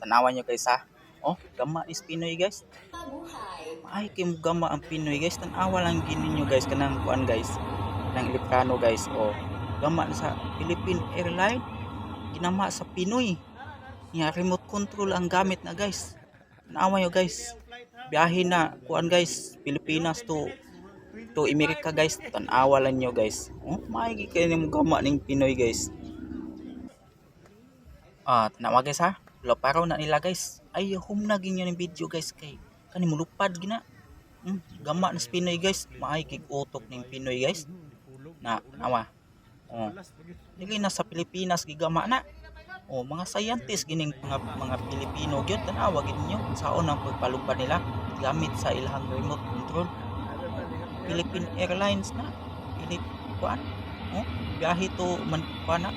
tanawan nyo guys ha. Oh, gama is Pinoy guys. Ay kay mo gama ang Pinoy guys. Tanawa lang gini nyo guys kanang kuan guys. Nang Ilocano guys. Oh, gama na sa Philippine Airline. Ginama sa Pinoy. Nga remote control ang gamit na guys. Tanawa nyo guys. Biyahe na kuan guys. Pilipinas to America guys. Tanawa lang nyo guys. Oh, maigi kayo ni mo gama ning Pinoy guys. Tanawa guys ha. Laparaw na nila guys. Ay humnagin nyo ng video guys kay kani mulupad gina. Gama na sa Pinoy guys. Maigi utok ning Pinoy guys. Na tanawa. Oh. Dili na sa Pilipinas gigama na. Oh, mga scientist gining mga Pilipino gyud tanawa gid ninyo saon ang pagpalupad nila gamit sa ilang remote control. Philippine Airlines na. Kuan. Oh, biyahe to man kuan na.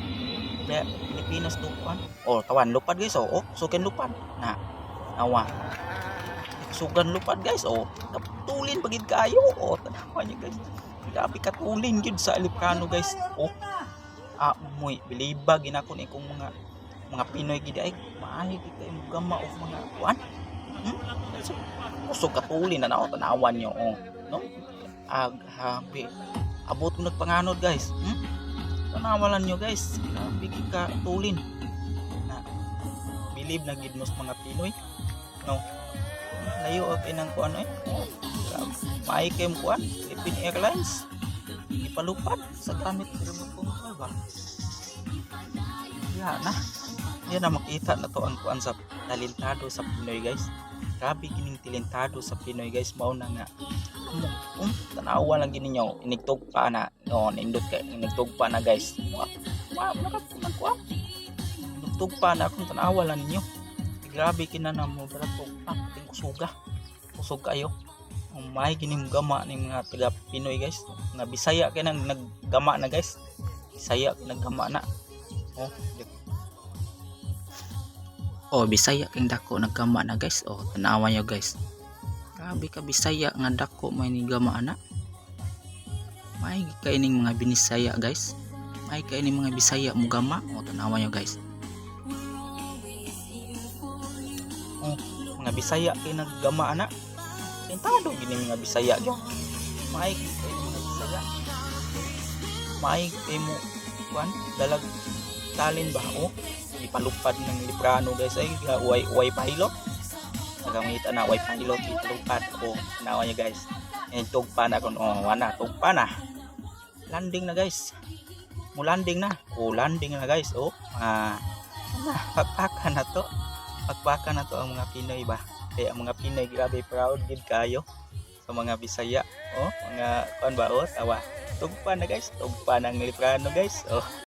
Pilipinas to kuan. Oh, tawan lupad guys. Oh, sugan lupad. Na. Awa. Sugan lupad guys. Oh, tulin pagid kayo. Oh, tanawa niyo guys. Grabe katulin gyud sa Ilocano guys. Oh. Moy biliba ginako ni kong mga Pinoy gid ay maayo gid kay gama og mga kuan. Kusog katulin na tanawan niyo. Oh, no? Habi. Abot mo nagpanganod guys. Tanawalan nyo guys. Grabe ka tulin. Na believe na gid mo sa mga Pinoy. No. Layo okay nang kuan eh. Maay kay mo kuan. Philippine Airlines. Ipalupad sa gamit remote control ba. Yan na. Yan na makita na to ang kuan sa talentado sa Pinoy guys. Grabe kining talentado sa Pinoy guys. Mao na nga. Tanawa lang gini nyo. Inigtugpa na. No, nindot ka. Inigtugpa na guys. Nagkuan. Inigtugpa na akong tanawa lang ninyo. Grabe kinana mo. Tugpa. Kusuga. Kusog kayo. May gining gama ng mga taga Pinoy guys. Nga Bisaya kay nang naggama na guys. Bisaya naggama na. Bisaya kay dako naggama na guys. Tanawa nyo guys. Grabe ka Bisaya nga dako may ni gama na. May kaining mga Binisaya guys. May kaining mga Bisaya mo gama. Tanawa nyo guys. Mga Bisaya kay naggama na. Tentado gini mga Bisaya gyud. May kaining mga Bisaya. May kay mo kuan dalag talin ba ipalupad ng librano guys ay way pilot. Nagamit na way pilot ipalupad tanawa niya guys. Tugpa na kon wana tugpa na. Landing na guys. Mo landing na. Landing na guys. Pagpakan na to. Pagpakan na to ang mga Pinoy ba. Kaya ang mga Pinoy grabe proud gid kayo sa mga Bisaya. Mga kuan ba tawa. Tugpa na guys. Tugpa ng librano guys.